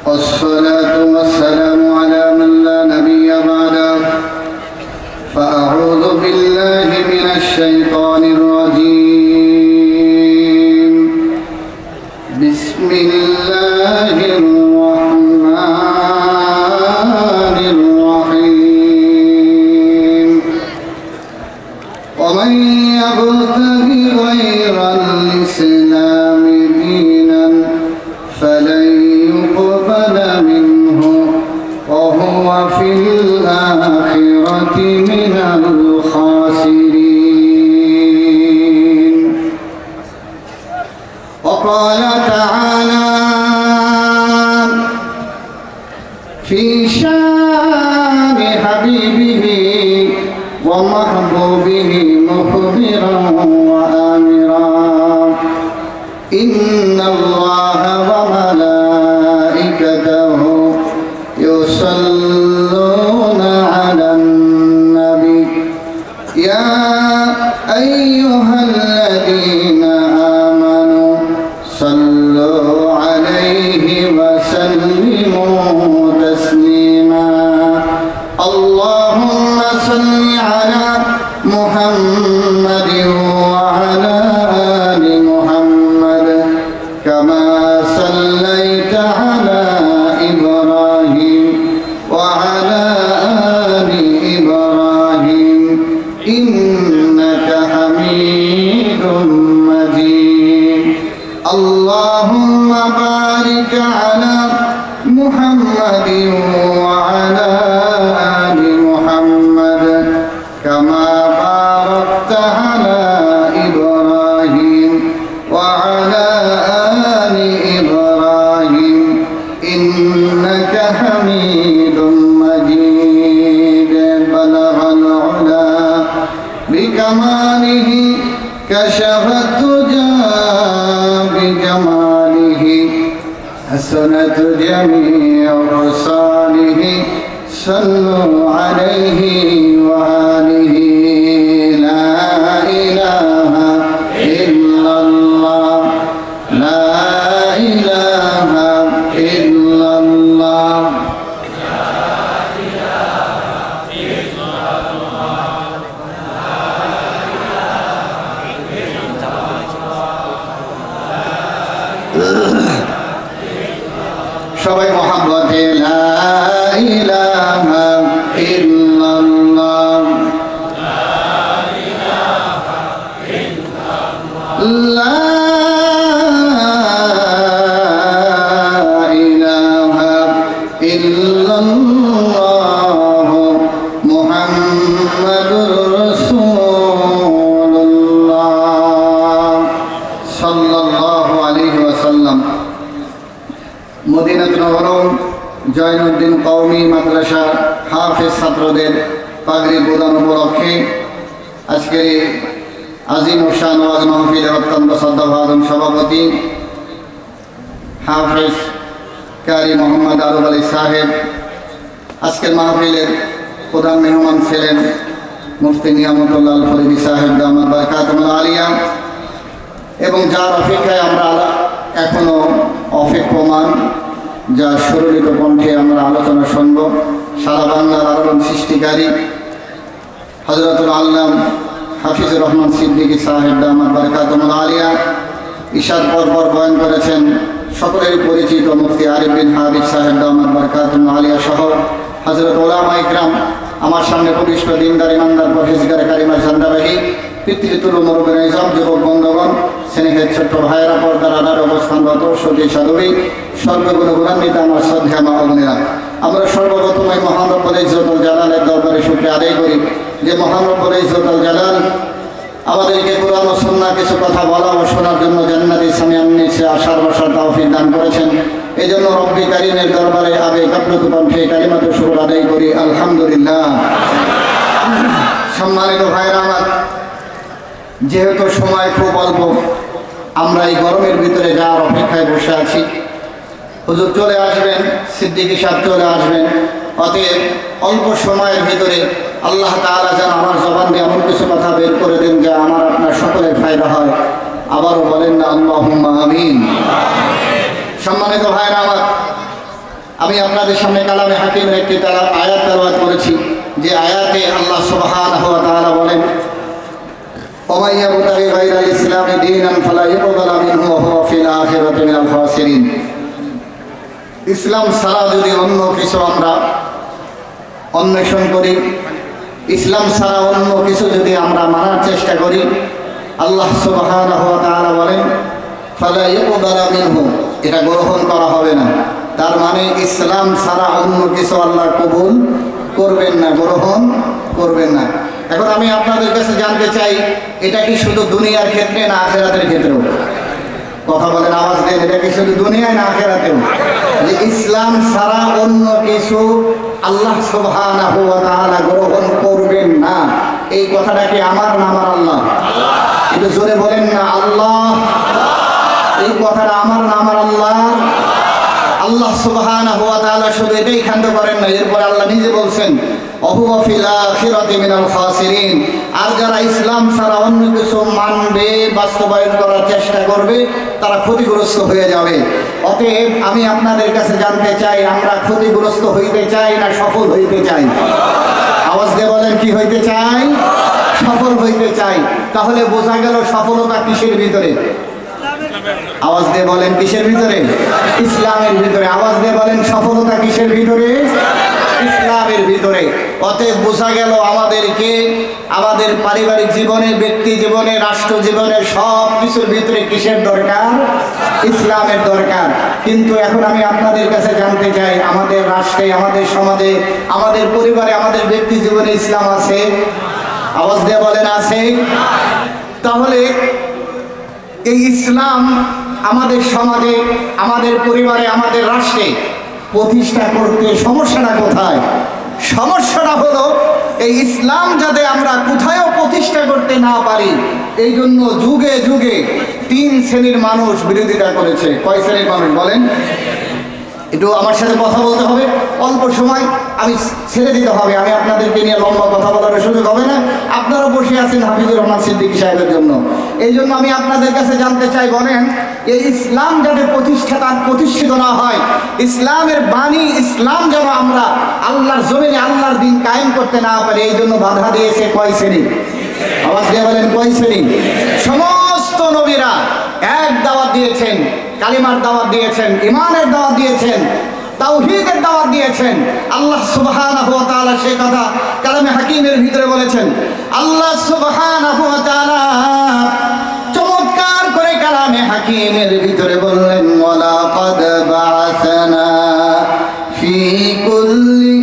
والصلاة والسلام على من لا نبي بعده فأعوذ بالله من الشيطان الرجيم بسم الله الرحمن الرحيم ومن يبتغي غير الإسلام دينا فلن يقبل منه وهو في الآخرة من الخاسرين وقال تعالى في شان حبيبه ومحبوبه مخبرا وآمرا إن الله وملائكته يصلون على النبي يا أيها الذين آمنوا صلوا عليه وسلموا تسليما اللهم صل على محمد وعلى آل محمد كما صليت على إبراهيم وعلى آل إبراهيم إنك حميد مجيد اللهم بارك على محمد وعلى آل محمد كما باركت على إبراهيم وعلى آل إبراهيم إنك حميد مجيد بلغ العلا بكماله كشف الدجى بجماله حسنت جميع خصاله صلوا عليه وآله لا إله إلا الله لا إله إلا الله সবাই মহব্বতে লা ইলাহা ইল্লাল্লাহ লা ইলাহা ইল্লাল্লাহ মুহাম্মাদুর রাসূলুল্লাহ সাল্লাল্লাহু আলাইহি ওয়াসাল্লাম মদিনাতুল মুনাওয়ারা জয়নুদ্দিন কওমি মাদ্রাসা হাফেজ ছাত্রদের পাগড়ি প্রদান উপলক্ষে আজকের আজিম ও শান ওয়াজ মাহফিলের অত্যন্ত শ্রদ্ধাভাজন সভাপতি হাফেজ কারি মোহাম্মদ আরব আলী সাহেব, আজকের মাহফিলের প্রধান মেহমান ছিলেন মুফতি নিয়ামতুল্লাহ আল ফরিদি সাহেব দামাত বারাকাতুহুল আলিয়া, এবং যার অপেক্ষায় আমরা এখনো অপেক্ষমান, যা সুরলিত কণ্ঠে আমরা আলোচনা শুনব, সারা বাংলার আলোড়ন সৃষ্টিকারী হযরতুল আল্লাম হাফিজুর রহমান সিদ্দিকী সাহেব দামাত বারাকাতুহুল আলিয়া ইশাদ পরপর বয়ান করেছেন সকলেরই পরিচিত মুফতি আরিফ বিন হাবিব সাহেব দামাত বারাকাতুহুল আলিয়া সহ হযরত উলামা ইকরাম, আমার সামনে প্রবিষ্ট দিনদার ইমানদার পরহেজগার কারিমা জান্দাবাহী পিতৃতুল্য মুরব্বির নিজাম যুবক বন্ধুগণ, স্নেহের ছোট্ট ভাইয়েরা, পর্দার আড়ার অবস্থানরত সতী সাধবী সর্বগুণ গুণান্বিত আমার শ্রদ্ধা মা বোনেরা, আমরা সর্বপ্রথম এই মহান রব্বুল ইজ্জতুল জালালের দরবারে শুকরিয়া আদায় করি যে মহান রব্বুল ইজ্জতুল জালাল আমাদেরকে কুরআন ও সুন্নাহ কিছু কথা বলা ও শোনার জন্য জান্নাতি সামিয়ান নিচে আসার বসার তৌফিক দান করেছেন। এই জন্য রব্বি কারীমের দরবারে আবেগ আপ্লুত কণ্ঠে কালিমাতুশ শুকর আদায় করি আলহামদুলিল্লাহ। সম্মানিত ভাইরা আমার, যেহেতু সময় খুব অল্প, আমরা এই গরমের ভিতরে যাওয়ার অপেক্ষায় বসে আছি। হুজুর চলে আসবেন, সিদ্দিকী সাহেব চলে আসবেন, অতএব অল্প সময়ের ভিতরে আল্লাহ তাআলা যেন আমার জবান দিয়ে এমন কিছু কথা বের করে দেন যা আমার আপনার সকলের ফায়দা হয়। আবারও বলেন না আল্লাহুম্মা আমিন। সম্মানিত ভাইরা আমার, আমি আপনাদের সামনে কালামে হাকিমের একটি আয়াত তেলাওয়াত করেছি, যে আয়াতে আল্লাহ সুবহানাহু ওয়া তাআলা বলেন, ওয়া ইয়াবতাগি গায়রাল ইসলামি দীনান ফালা ইউকবালা মিনহু ওয়া হুয়া ফিল আখিরাতি মিনাল খাসিরিন। ইসলাম ছাড়া যদি অন্য কিছু আমরা অন্বেষণ করি, ইসলাম ছাড়া অন্য কিছু যদি আমরা মানার চেষ্টা করি, আল্লাহ সুবহানাহু ওয়া তাআলা বলেন ফালা ইউকবালা মিনহু, এটা গ্রহণ করা হবে না। তার মানে ইসলাম ছাড়া অন্য কিছু আল্লাহ কবুল করবেন না, গ্রহণ করবেন না। এখন আমি আপনাদের কাছে জানতে চাই, এটা কি শুধু দুনিয়ার ক্ষেত্রে না আখিরাতের ক্ষেত্রেও? কথা বলেন, আওয়াজ দেন, এটা কি শুধু দুনিয়ায় না আখিরাতেও? যে ইসলাম ছাড়া অন্য কিছু আল্লাহ সুবহানাহু ওয়া তাআলা গ্রহণ করবেন না, এই কথাটা কি আমার না আমার আল্লাহ? একটু জোরে বলেন না, আল্লাহ। এই কথাটা আমার না আমার আল্লাহ? আল্লাহ সুবহানাহু ওয়া তাআলা শুধু এটাই ক্ষান্ত করেন না, এরপর আল্লাহ নিজে বলছেন ওয়া ফিল আখিরাতি মিনাল খাসিরিন। আর যারা ইসলাম ছাড়া অন্য কিছু মানবে, বাস্তবায়ন করার চেষ্টা করবে, তারা ক্ষতিগ্রস্ত হয়ে যাবে। অতএব আমি আপনাদের কাছে জানতে চাই, আমরা ক্ষতিগ্রস্ত হইতে চাই না সফল হইতে চাই? আওয়াজ দিয়ে বলেন, কি হইতে চাই? সফল হইতে চাই। তাহলে বোঝা গেল সফলতা কিসের ভিতরে? আওয়াজ দিয়ে বলেন, কিসের ভিতরে? ইসলামের ভিতরে। আওয়াজ দিয়ে বলেন, সফলতা কিসের ভিতরে? ইসলামের ভিতরে। অতএব বোঝা গেল আমাদেরকে আমাদের পারিবারিক জীবনে, ব্যক্তি জীবনে, রাষ্ট্র জীবনে সব কিছুর ভিতরে কিসের দরকার? ইসলামের দরকার। কিন্তু এখন আমি আপনাদের কাছে জানতে চাই, আমাদের রাষ্ট্রে, আমাদের সমাজে, আমাদের পরিবারে, আমাদের ব্যক্তি জীবনে ইসলাম আছে? আওয়াজ দিয়ে বলেন, আছে? তাহলে এই ইসলাম আমাদের সমাজে, আমাদের পরিবারে, আমাদের রাষ্ট্রে প্রতিষ্ঠা করতে সমস্যাটা কোথায়? সমস্যাটা হলো এই ইসলাম যাতে আমরা কোথায়ও প্রতিষ্ঠা করতে না পারি, এই জন্য যুগে যুগে 3 শ্রেণীর মানুষ বিরোধিতা করেছে। কয় শ্রেণীর মানুষ বলেন? একটু আমার সাথে কথা বলতে হবে, অল্প সময় আমি ছেড়ে দিতে হবে, আমি আপনাদেরকে নিয়ে লম্বা কথা বলার সুযোগ হবে না। আপনারা বসে আছেন হাফিজুর রহমান সিদ্দিকী সাহেবের জন্য। এই জন্য আমি আপনাদের কাছে জানতে চাই, বলেন এই ইসলাম যাতে প্রতিষ্ঠিত না হয়, ইসলামের বাণী, ইসলাম যেন আমরা আল্লাহর জমিনে আল্লাহর দিন কায়েম করতে না পারি, এই জন্য বাধা দিয়েছে কয় শ্রেণী? আওয়াজ দিয়ে বলেন, কয় শ্রেণী? সমস্ত নবীরা এক দাওয়াত দিয়েছেন, কালিমার দাওয়াত দিয়েছেন, ঈমানের দাওয়াত দিয়েছেন, তাওহীদের দাওয়াত দিয়েছেন। আল্লাহ সুবহানাহু ওয়া তাআলা সেই কথা কালামে হাকিমের ভিতরে বলেছেন। আল্লাহ সুবহানাহু ওয়া তাআলা চমৎকার করে কালামে হাকিমের ভিতরে বললেন, ওয়ালাকাদ বা'আসনা ফি কুল্লি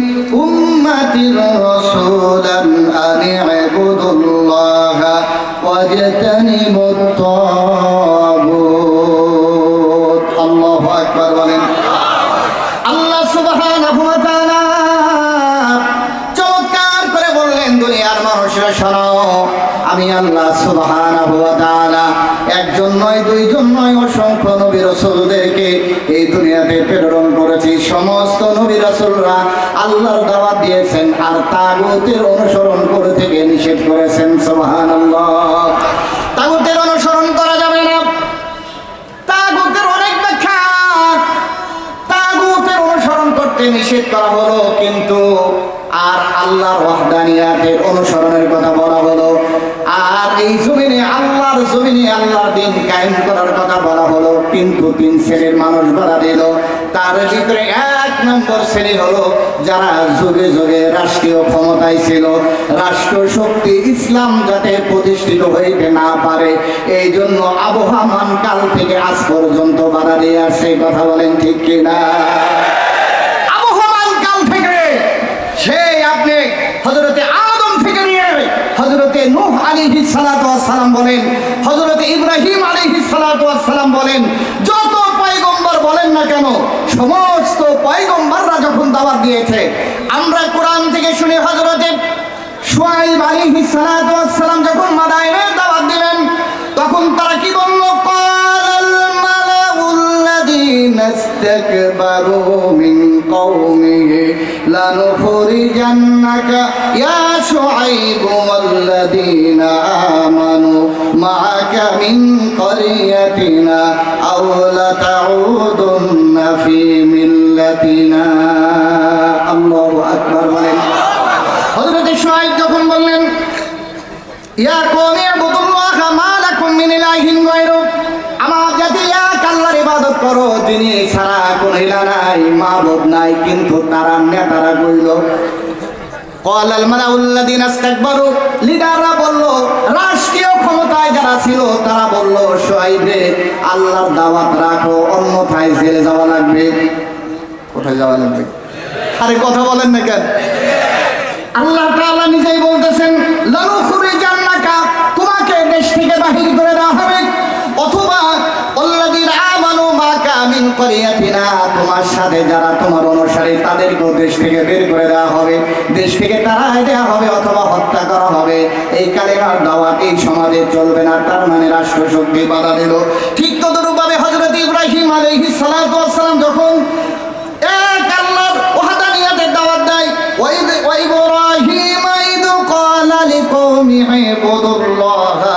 উম্মাতির রাসূলান আন ই'বুদুল্লাহা ওয়াজতানিবুত তাগুত। আল্লাহু আকবার বলেন। আল্লাহ সুবহানাহু ওয়া তাআলা চমৎকার করে বললেন, দুনিয়ার মানুষরা শোনো, আমি আল্লাহ সুবহানাহু ওয়া তাআলা একজন নয়, দুইজন নয়, অসংখ্য নবী রাসূলদেরকে এই দুনিয়াতে প্রেরণ করেছি। সমস্ত নবী রাসূলরা আল্লাহর দাওয়াত দিয়েছেন আর তাগুতের অনুসরণ করে থেকে নিষেধ করেছেন। সুবহানাল্লাহ। তাগুতের অনুসরণ করা যাবে না। তাগুতের অনেক ব্যাখ্যা, তাগুতের অনুসরণ করতে নিষেধ করা হলো, কিন্তু আর আল্লাহর ওয়াহদানিয়াতের অনুসরণের কথা বলা হলো। আর এই জমিনে আল্লাহর জমিনে আল্লাহর দিন কায়েম করার কথা বলা হলো, কিন্তু 3 শ্রেণীর মানুষ বলা দিল। তার ভিতরে 1 নম্বর শ্রেণী হলো যারা যুগে যুগে রাষ্ট্রীয় ক্ষমতায় ছিল, রাষ্ট্র শক্তি ইসলাম যাতে প্রতিষ্ঠিত হইতে না পারে, এই জন্য আবহমান কাল থেকে আজ পর্যন্ত বাধা দিয়ে আসছে। কথা বলেন ঠিক কিনা? আবহমান কাল থেকে, সেই আপনি হযরতে আদম থেকে নিয়ে হযরতে নূহ আলাইহিস সালাতু ওয়াস সালাম বলেন, হযরতে ইব্রাহিম আলাইহিস সালাতু ওয়াস সালাম বলেন, যত পয়গম্বর বলেন না কেন, সমস্ত পয়গম্বররা যখন দাওয়াত দিয়েছে, আমরা কোরআন থেকে শুনি হযরতে শুআয়ব আলাইহিস সালাতু ওয়াস সালাম যখন মাদায়েনে দাওয়াত দিলেন, তখন তারা কি বলল? ক্বালাল মালাউল্লাযীনা ইসতাকবারু মিন কওমিহি লানুখরিজান্নাকা ইয়া শুআয়ব ওয়াল্লাযীনা আমানু মা'আকা মিন ক্বরিয়াতিনা আও লাতাউদুন্না ফী মিল্লাতিনা। আল্লাহু আকবার বলেন। হযরত শুআয়ব যখন বললেন ইয়া কওমি ইবুদুল্লাহা মা লাকুম মিন ইলাহিন গায়রু, আমার জাতি এক আল্লাহর ইবাদত করো যিনি ছাড়া কোনো ইলাহ নাই, মাবুদ নাই। কিন্তু তারা নেতারা কইল ক্বালাল মালাউল্লাযিনা ইসতাকবারু, লিডাররা বলল, রাষ্ট্রীয় ক্ষমতায় যারা ছিল তারা বলল শুআয়ব রে আল্লাহর দাওয়াত রাখো, অন্যথায় জেলে যাওয়া লাগবে। কোথায় যাওয়া লাগবে? আরে কথা বলেন না কেন? আল্লাহ তাআলা নিজেই বলতেছেন লানুখরিজান্নাকা, তোমাকে দেশ থেকে বাহির করে দেওয়া হবে, অথবা আল্লাযীনা আমানু মাকা মিন ক্বরিয়াতিনা, তোমার সাথে যারা তোমার অনুসারী তাদেরকেও দেশ থেকে বের করে দেওয়া হবে, দেশ থেকে তাড়ায় দেওয়া হবে অথবা হত্যা করা হবে। এই কালেমার দাওয়াত এই সমাজে চলবে না। তার মানে রাষ্ট্রশক্তি বাধা দিল। ঠিক তদরূপভাবে হযরত ইব্রাহিম আলাইহিস সালাতু ওয়াস সালাম যখন এক আল্লাহর ওয়াহদানিয়াতের দাওয়াত দেয়, ওয়া ইব্রাহিম ইদ ক্বালা লিকওমিহি ইবুদুল্লাহা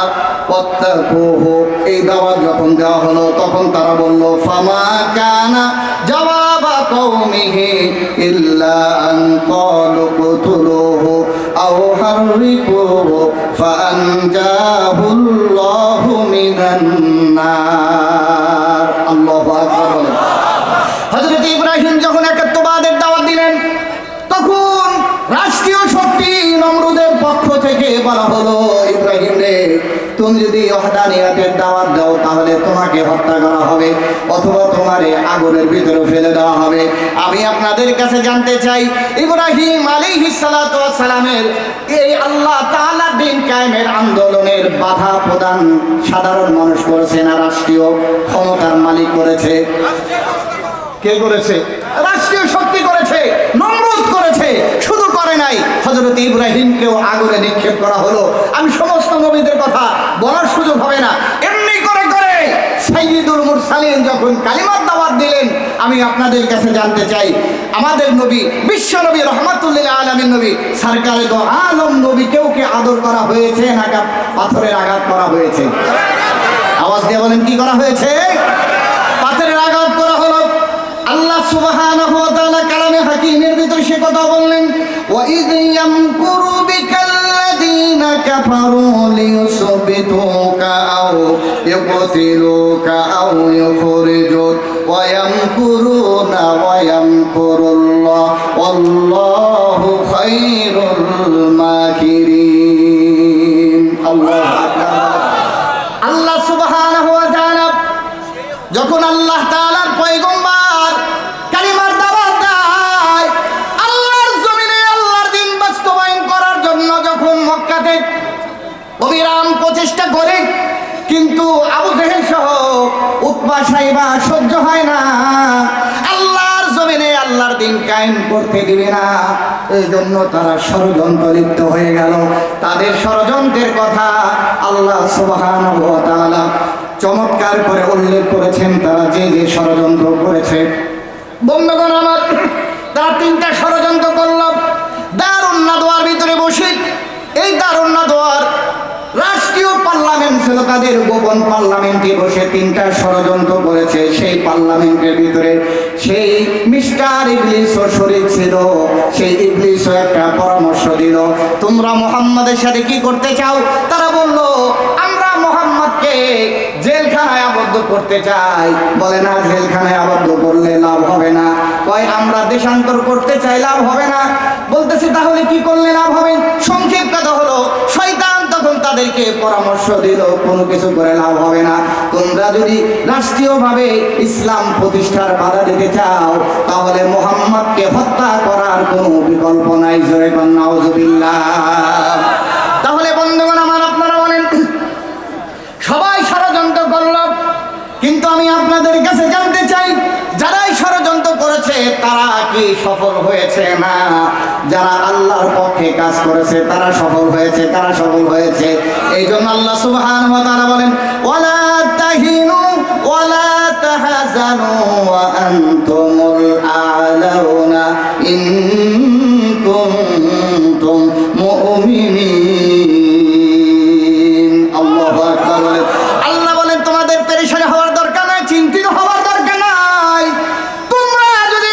ওয়াত্তাকুহু, এই দাওয়াত যখন দেওয়া হলো তখন তারা বলল ফামা কানা জাওয়াবা কওমিহি ইল্লা আন ক্বালু কুতুলুহু আও হাররিকুহু ফাআনজাহুল্লাহু মিনান নার। আল্লাহু আকবার। হযরত ইব্রাহিম যখন একাত্মবাদের দাওয়াত দিলেন তখন রাষ্ট্রীয় শক্তি নমরুদের পক্ষ থেকে বলা হলো ইব্রাহিম রে তুমি যদি ওয়াহদানিয়াতের দাওয়াত দাও তাহলে তোমাকে হত্যা করা হবে অথবা তোমারে আগুনের ভিতরে ফেলে দেওয়া হবে। আমি আপনাদের কাছে জানতে চাই ইব্রাহিম আলাইহিস সালাতু ওয়াস সালামের এই আল্লাহ তাআলার দ্বীন কায়েমের আন্দোলনের বাধা প্রদান সাধারণ মানুষ করেছে না রাষ্ট্রীয় ক্ষমতার মালিক করেছে? কে করেছে? রাষ্ট্রীয় শক্তি করেছে, নমরুদ করেছে। শুধু করে নাই, হযরত ইব্রাহিমকেও আগুনে নিক্ষেপ করা হলো। আমি সমস্ত নবীদের কথা বলার সুযোগ হবে না, এমনি করে করে সাইয়্যিদুল মুরসালিন যখন কালিমার দাওয়াত দিলেন, আমি আপনাদের কাছে জানতে চাই আমাদের নবী বিশ্ব নবী রাহমাতুল লিল আলামিন নবী সরকারে দো আলম নবীকেও কি আদর করা হয়েছে না পাথরের আঘাত করা হয়েছে? আওয়াজ দিয়ে বলেন কি করা হয়েছে? পাথরের আঘাত করা হলো। আল্লাহ সুবহানাহু ওয়া তাআলা কালামে হাকিমের ভিতরে সে কথা বললেন ওয়া ইয ইয়ামকুরু বিকাল্লাযীনা কাফারু লিয়ুসবিতুকা আও ইয়ুকতিলুকা আও ইউখরিজুক ওয়া ইয়ামকুরুনা ওয়া ইয়ামকুরুল্লাহ ওয়াল্লাহু খায়রুল মাকিরিন। আল্লাহু আকবার। আল্লাহ সুবহানাহু ওয়া তাআলা যখন আল্লাহ তাআলার পয়গম্বর কালিমার দাওয়াত দেয় আল্লাহর জমিনে আল্লাহর দ্বীন বাস্তবায়ন করার জন্য যখন মক্কাতে অবিরাম প্রচেষ্টা করে, কিন্তু আবু জেহেল সহ উতবা সাইবা সহ্য হয় না, আল্লাহর জমিনে আল্লাহর দ্বীন কায়েম করতে দিবে না। এই জন্য তারা ষড়যন্ত্র লিপ্ত হয়ে গেল। তাদের ষড়যন্ত্রের কথা আল্লাহ সুবহানাহু ওয়া তাআলা চমৎকার করে উল্লেখ করেছেন। তারা যে যে ষড়যন্ত্র করেছে, বন্ধুগণ আমার, তারা তিনটা ষড়যন্ত্র করল। দারুন নাদওয়ার ভিতরে বসে, এই দারুন নাদওয়ার রাষ্ট্রীয় পার্লামেন্ট ছিল, তাদের গোপন পার্লামেন্টে বসে তিনটা ষড়যন্ত্র করেছে। সেই পার্লামেন্টের ভিতরে সেই মিস্টার ইবলিসও শরীক ছিল। সেই ইবলিসও একটা পরামর্শ দিল, তোমরা মুহাম্মাদের সাথে কি করতে চাও? তারা বলল আমরা মুহাম্মদকে জেলখানায় আবদ্ধ করতে চাই। বলে না জেলখানায় আবদ্ধ করলে লাভ হবে না। কয় আমরা দেশান্তর করতে চাই, লাভ হবে না। বলতেছি তাহলে কি করলে লাভ হবে? সংক্ষেপ কথা হলো শয়তান তখন তাদেরকে পরামর্শ দিল কোনো কিছু করে লাভ হবে না। তোমরা যদি রাষ্ট্রীয়ভাবে ইসলাম প্রতিষ্ঠার বাধা দিতে চাও তাহলে মুহাম্মদকে হত্যা করার কোনো বিকল্প নাই। জোরে বলেন নাউজুবিল্লাহ। তাহলে বন্ধুগণ আমার, আপনারা বলেন সবাই ষড়যন্ত্র করল, কিন্তু আমি আপনাদের কাছে জানতে চাই যারাই ষড়যন্ত্র করেছে তারা কি সফল হয়েছে না? যারা আল্লাহর পক্ষে কাজ করেছে তারা সফল হয়েছে। কারা সফল হয়েছে? এই জন্য আল্লাহ সুবহানাহু ওয়া তাআলা বলেন ওয়ালা তাহিনু ওয়ালা তাহজানু ওয়া আনতুমুল আ'লাউনা ইন কুনতুম মুমিনিন। আল্লাহু আকবার। আল্লাহ বলেন তোমাদের পেরেশানি হওয়ার দরকার নাই, চিন্তিত হওয়ার দরকার নাই। তোমরা যদি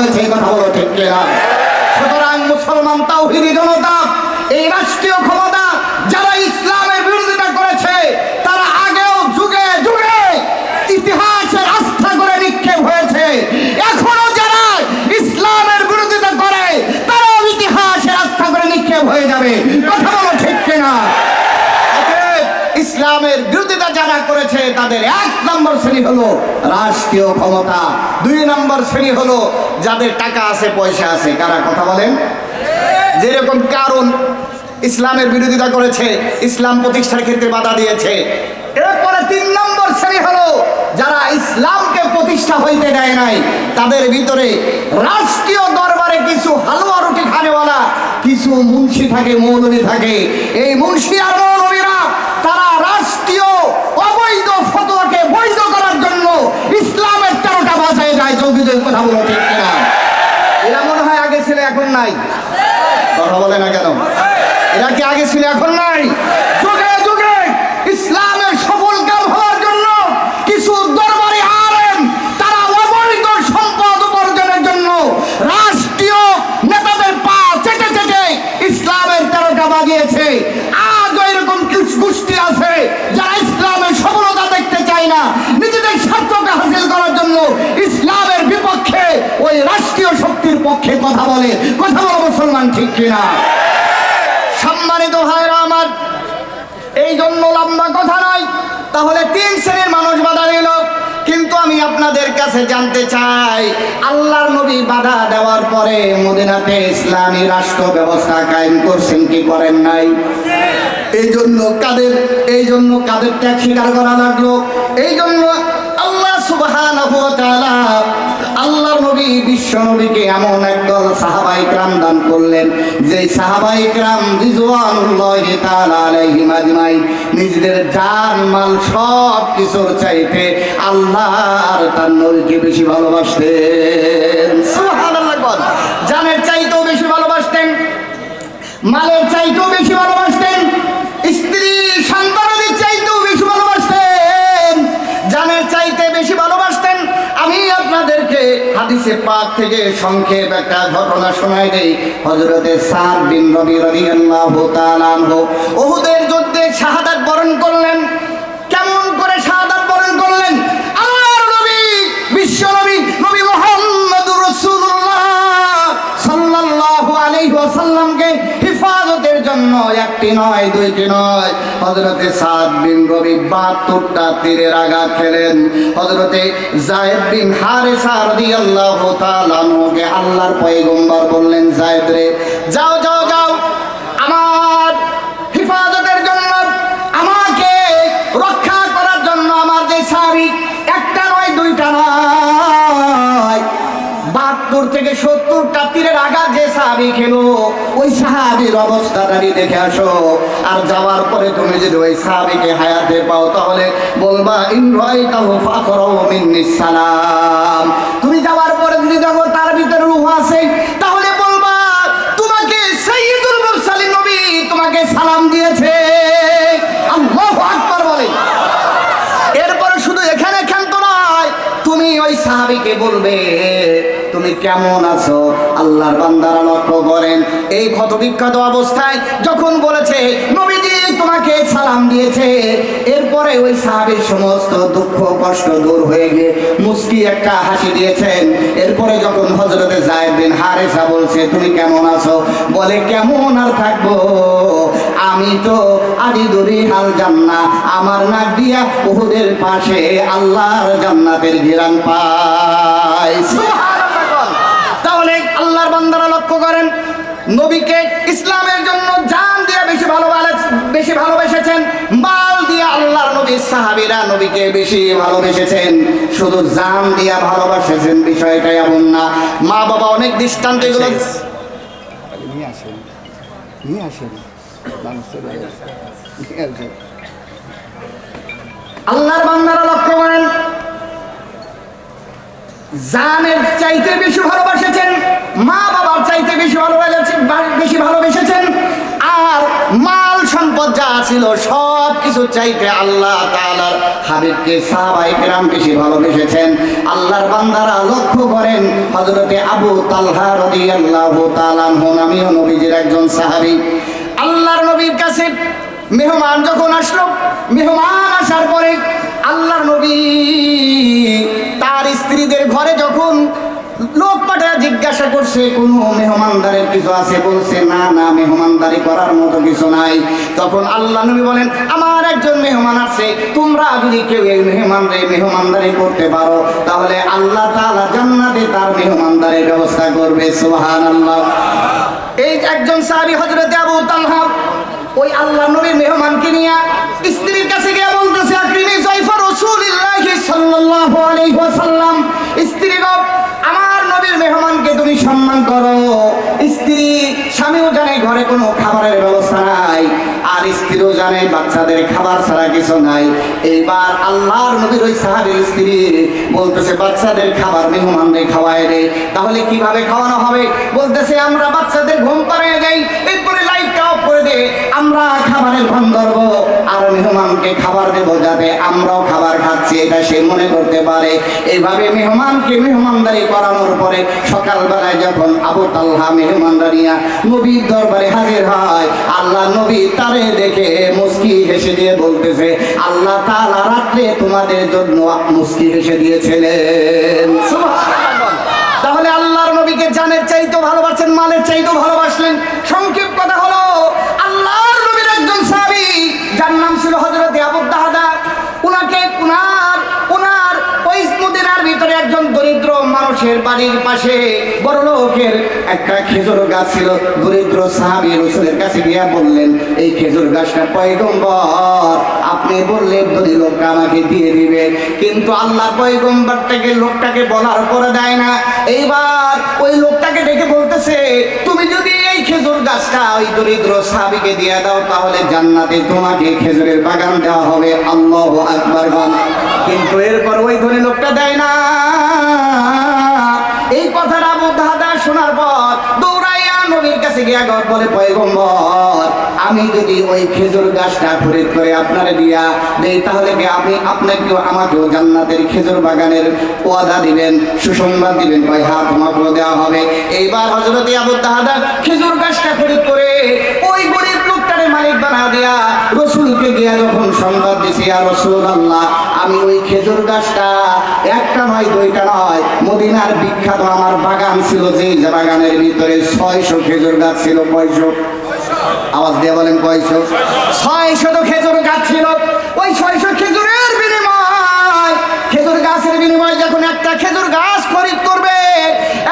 হয়েছে, এই কথা বলো ঠিক কিনা? সুতরাং মুসলমান তাওহীদি জনতা, এই রাষ্ট্রীয় ক্ষমতা যারা ইসলামের বিরোধিতা করেছে তারা আগেও যুগে যুগে ইতিহাসের আস্থা করে নিক্ষেপ হয়েছে। এখনো যারা ইসলামের বিরোধিতা করে তারাও ইতিহাসের আস্থা করে নিক্ষেপ হয়ে যাবে, কথা বলো ঠিক কিনা? ইসলামের বিরোধিতা যারা করেছে তাদের 1 নম্বর শ্রেণী হলো রাষ্ট্রীয় ক্ষমতা, 2 নম্বর শ্রেণী হলো যাদের টাকা আছে পয়সা আছে। কারা? কথা বলেন। যেরকম কারণ ইসলামের বিরোধিতা করেছে, ইসলাম প্রতিষ্ঠার ক্ষেত্রে বাধা দিয়েছে। এরপরে 3 নম্বর শ্রেণী হলো যারা ইসলামকে প্রতিষ্ঠা হইতে দেয় নাই। তাদের ভিতরে রাষ্ট্রীয় দরবারে কিছু হালুয়া রুটি খানেওয়ালা কিছু মুন্সি থাকে, মৌলবী থাকে। এই মুন্সি আর মৌলবীরা তারা রাষ্ট্রীয় অবৈধ ফতোয়াকে বৈধ করার জন্য ইসলামের 13টা বাঁচায় যায়। যৌগিদের কথা বলো ঠিক কিনা? এরা মনে হয় আগে ছিল, এখন নাই। কথা বলে না কেন? এরা কি আগে ছিল, এখন নাই? যুগে যুগে ইসলামের সফল কাম হওয়ার জন্য কিছু দরবারি আলেম তারা অবৈধ সম্পদ উপার্জনের জন্য রাষ্ট্রীয় নেতাদের পা চেটে চেটে ইসলামের 13টা বাজিয়েছে। আজ এরকম কিছু গোষ্ঠী আছে যারা ইসলামের সফলতা দেখতে চায় না, নিজেদের স্বার্থকে হাসিল করার জন্য ইসলামের বিপক্ষে ওই রাষ্ট্রীয় শক্তির পক্ষে কথা বলে। কথা বলো মুসলমান ঠিক কিনা? সম্মানিত ভাইরা আমার, এই জন্য লম্বা কথা নয়, তাহলে 3 শ্রেণীর মানুষ বাধা দিল। কিন্তু আমি আপনাদের কাছে জানতে চাই, আল্লাহর নবী বাধা দেওয়ার পরে মদিনাতে ইসলামী রাষ্ট্র ব্যবস্থা কায়েম করছেন কি করেন নাই? এই জন্য কাদের ত্যাগ স্বীকার করা লাগলো? এই জন্য আল্লাহ সুবহানাহু ওয়া তাআলা আল্লাহর নবী বিশ্ব নবীকে এমন একদল সাহাবায়ে কেরাম দান করলেন, যে সাহাবায়ে কেরাম রিজওয়ানুল্লাহি তাআলা আলাইহিম আজমাইন নিজেদের জান মাল সব কিছুর চাইতে আল্লাহ আর তার নবীকে বেশি ভালোবাসতেন। সুবহানাল্লাহ। জানের চাইতেও বেশি ভালোবাসতেন, মালের চাইতেও বেশি ভালোবাসতেন, স্ত্রী সন্তানের চাইতেও বেশি ভালোবাসতেন, জানের চাইতে বেশি ভালোবাসতেন। আমি আপনাদেরকে হাদিসে পাক থেকে সংক্ষেপ একটা ঘটনা শোনাই দেই। হযরতে সাদ বিন রবি রাদিয়াল্লাহু তাআলা আনহু উহুদের যুদ্ধে শাহাদাত বরণ করলেন। কেমন করে শাহাদাত বরণ করলেন? আল্লাহর নবী বিশ্ব নবী নবী মুহাম্মদুর রাসূলুল্লাহ সাল্লাল্লাহু আলাইহি ওয়াসাল্লামকে হিফাজতের জন্য 1টি নয় 2টি নয় হযরতে সাদ বিন রবি 72টা তীরের আঘাত খেলেন। হযরতে যায়েদ বিন হারেসা রাদিয়াল্লাহু তাআলা আনহুকে আল্লাহর পয়গম্বর বললেন, যায়েদ রে, যাও যাও যাও, আমার হিফাজতের জন্য, আমাকে রক্ষা করার জন্য আমার যে সাহাবী 1টা নয় 2টা নয় 72 থেকে 70টা তীরের আঘাত যে সাহাবী খেলো, ওই সাহাবীর অবস্থাটা দেখে আসো। আর যাওয়ার পরে তুমি যদি ওই সাহাবীকে হায়াতে পাও তাহলে বলবা ইন রাইতাহু ফাকরাউ মিন্নিস সালাম। তুমি যাওয়ার পরে যদি দেখো তার ভিতরে রূহ আছে তাহলে বলবা তোমাকে সাইয়্যিদুল মুরসালিন নবী তোমাকে সালাম দিয়েছে। আল্লাহু আকবার বলে। এরপরে শুধু এখানে ক্ষান্ত নয়, তুমি ওই সাহাবীকে বলবে তুমি কেমন আছো। আল্লাহর বান্দারা লক্ষ্য করেন, এই ক্ষতবিক্ষত অবস্থায় যখন বলেছে নবীজি তোমাকে সালাম দিয়েছে, এরপরে ওই সাহাবীর সমস্ত দুঃখ কষ্ট দূর হয়ে গিয়ে মুস্কি একটা হাসি দিয়েছেন। এরপরে যখন হযরতে যায়েদ বিন হারেসা বলছে তুমি কেমন আছো, বলে কেমন আর থাকবো, আমি তো আদিদুরি হাল জান্নাহ, আমার নাক দিয়া উহুদের পাশে আল্লাহর জান্নাতের ঘিরান পাই। তাহলে আল্লাহর বান্দারা লক্ষ্য করেন, নবীকে ইসলামের জন্য জান দিয়ে বেশি ভালোবেসেছেন, মাল দিয়ে আল্লাহর নবীর সাহাবীরা নবীকে বেশি ভালোবেসেছেন। শুধু জান দিয়ে ভালোবাসেছেন বিষয়টা এমন না। মা বাবা অনেক দৃষ্টান্ত এগুলো নিয়ে আসেন আল্লাহর বান্দারা লক্ষ্য করেন, জানের চাইতে বেশি ভালোবাসেছেন, মা বাবার চাইতে বেশি ভালোবেসেছেন, আর মাল সম্পদ যা ছিল সব কিছু চাইতে আল্লাহ তাআলার হাবিবকে সাহাবায়ে কেরাম বেশি ভালোবেসেছেন। আল্লাহর বান্দারা লক্ষ্য করেন, হযরতে আবু তালহা রাদিয়াল্লাহু তাআলা আনহু নামীয় নবীজির একজন সাহাবী, আল্লাহর নবীর কাছে মেহমান যখন আসলো, মেহমান আসার পরে আল্লাহর নবী তার স্ত্রীদের ঘরে যখন লোক পাঠায় জিজ্ঞাসা করছে কোনো মেহমানদারের কিছু আছে, বলছে না না, মেহমানদারি করার মতো কিছু নাই। তখন আল্লাহ নবী বলেন, আমার একজন মেহমান আছে, তোমরা যদি কেউ এই মেহমানদারি করতে পারো তাহলে আল্লাহ তাআলা জান্নাতে তার মেহমানদারির ব্যবস্থা করবে। সুবহানাল্লাহ। এই একজন সাহাবী হযরতে আবু তালহা ওই আল্লাহ নবীর মেহমানকে নিয়ে স্ত্রীর কাছে গিয়ে বলতেছে, আকরিমি যায়ফা রাসূলুল্লাহি সাল্লাল্লাহু আলাইহি ওয়াসাল্লাম, স্ত্রী গো, আমার নবীর মেহমানকে তুমি সম্মান করো। স্ত্রী, স্বামীও জানে ঘরে কোনো খাবারের ব্যবস্থা নাই, আর স্ত্রীও জানে বাচ্চাদের খাবার ছাড়া কিছু নাই। এইবার আল্লাহর নবীর ওই সাহাবীর স্ত্রী বলতেছে, বাচ্চাদের খাবার মেহমানদের খাওয়ায় দেয়। তাহলে কিভাবে খাওয়ানো হবে? বলতেছে, আমরা বাচ্চাদের ঘুম পাড়িয়ে দেই, এরপরে লাইটটা অফ করে দে, আমরা খাবারের ভান ধরবো আর মেহমানকে খাবার দেবো, যাতে আমরাও খাবার খাচ্ছি এটা সে মনে করতে পারে। এইভাবে মেহমানকে মেহমানদারি করানোর পরে সকালবেলায় যখন আবু তালহা মেহমানদারিয়া নবীর দরবারে হাজির হয়, আল্লাহ নবী তারে দেখে মুস্কি হেসে দিয়ে বলতেছে, আল্লাহ তাআলা রাত্রে তোমাদের জন্য মুস্কি হেসে দিয়েছিলেন। সুবহানাল্লাহ। তাহলে আল্লাহর নবীকে জানের চাইতেও ভালোবাসেন, মালের চাইতেও ভালোবাসলেন। সংক্ষেপ কথা হলো, আল্লাহর নবীর একজন সাহাবী যার নাম ছিল হযরতে আবু দাহদা, উনাকে উনার ওই মদিনার ভিতরে একজন দরিদ্র মানুষের বাড়ির পাশে বড় লোকের একটা খেজুর গাছ ছিল। দরিদ্র সাহাবী রাসূলের কাছে গিয়ে বললেন, এই খেজুর গাছটা পয়গম্বর, আপনি বললে ধনী লোকটা আমাকে দিয়ে দিবে, কিন্তু আল্লাহ পয়গম্বরটাকে লোকটাকে বলার পরে দেয় না। এইবার ওই লোকটাকে ডেকে বলতেছে, তুমি যদি এই খেজুর গাছটা ওই দরিদ্র সাহাবীকে দিয়ে দাও তাহলে জান্নাতে তোমাকে খেজুরের বাগান দেওয়া হবে। আল্লাহু আকবার। কিন্তু এরপর ওই ধনী লোকটা দেয় না। এই কথাটা আবু দাহদা শোনার পর দৌড়াইয়া নবীর কাছে গিয়া বলে, পয়গম্বর, আমি যদি ওই খেজুর গাছটা খরিদ করে আপনারে দিয়া দেই তাহলে কি আপনি আপনাকেও আমাকেও জান্নাতের খেজুর বাগানের ওয়াদা দিবেন, সুসংবাদ দিবেন? কয়, হ্যাঁ, তোমাকেও দেওয়া হবে। এইবার হযরতে আবু দাহদা খেজুর গাছটা খরিদ করে ওই গরিব লোকটারে মালিক বানা দেয়া রাসূলকে গিয়া যখন সংবাদ দিছি, ইয়া রাসূলুল্লাহ, আমি ওই খেজুর গাছটা একটা নয়, দুইটা নয়, মদিনার বিখ্যাত আমার বাগান ছিল, যে বাগানের ভিতরে 600 খেজুর গাছ ছিল। 600? আওয়াজ দিয়ে বলেন, 600 খেজুর গাছ ছিল। ওই 600 খেজুরের বিনিময়, খেজুর গাছের বিনিময় যখন একটা খেজুর গাছ খরিদ করবে,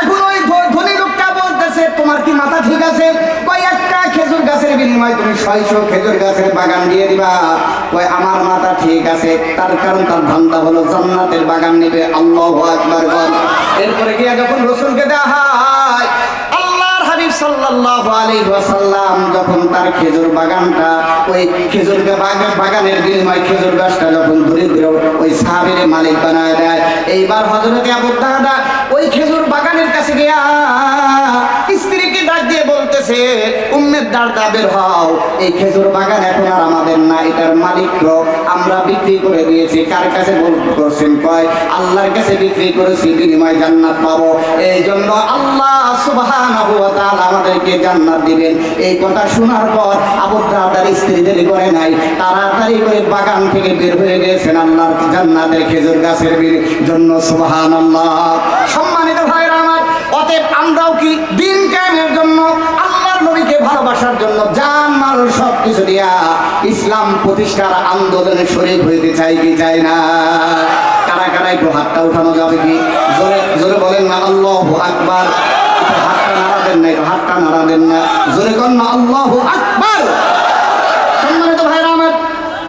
এখন ওই ধনী লোকটা বলতেছে, তোমার কি মাথা ঠিক আছে? কয়, একটা খেজুর গাছের বিনিময় তুমি 600 খেজুর গাছের বাগান দিয়ে দিবা? কয়, আমার মাথা ঠিক আছে। তার কারণ তার ধান্দা হলো জান্নাতের বাগান নেবে। আল্লাহু আকবার। এরপরে গিয়া যখন রাসূলকে দেওয়া হয়, আল্লাহর হাবিব সাল্লাল্লাহু আলাইহি ওয়াসাল্লাম যখন তার খেজুর বাগানটা, ওই খেজুর বাগানের বিনিময় খেজুর গাছটা যখন দরিদ্র ওই সাহাবীর মালিক বানায় দেয়, এইবার হযরতে আবু দাহদা ওই খেজুর বাগানের কাছে গিয়া স্ত্রীকে ডাক দিয়ে বলতেছে, উম্মে দারদা, বের হও, এই খেজুর বাগান এখন আর আমাদের না, এটার মালিক আমরা বিক্রি করে দিয়েছি। কার কাছে করছেন? কয়, আল্লাহর কাছে বিক্রি করেছি, বিনিময় জান্নাত পাবো। এই জন্য আল্লাহ সুবহানাহু ওয়া তাআলা আমাদেরকে জান্নাত দিবেন। এই কথা শোনার পর আবু দারদার স্ত্রী দেরি করে নাই, তাড়াতাড়ি করে বাগান থেকে বের হয়ে গেছেন আল্লাহর জান্নাতের খেজুর গাছের জন্য। সুবহানাল্লাহ। সম্মানিত ভাইরা আমার, অতএব আমরাও কি দিন কায়েমের জন্য, আল্লাহর নবীকে ভালোবাসার জন্য জান মাল সব কিছু দিয়া ইসলাম প্রতিষ্ঠার আন্দোলনে শরীক হইতে চাই কি চাই না? কারা কারা একটু হাতটা উঠানো যাবে কি? জোরে জোরে বলেন না, আল্লাহু আকবার। হাতটা নাড়া দেন না, একটু হাতটা নাড়া দেন না, জোরে কর না, আল্লাহু আকবার।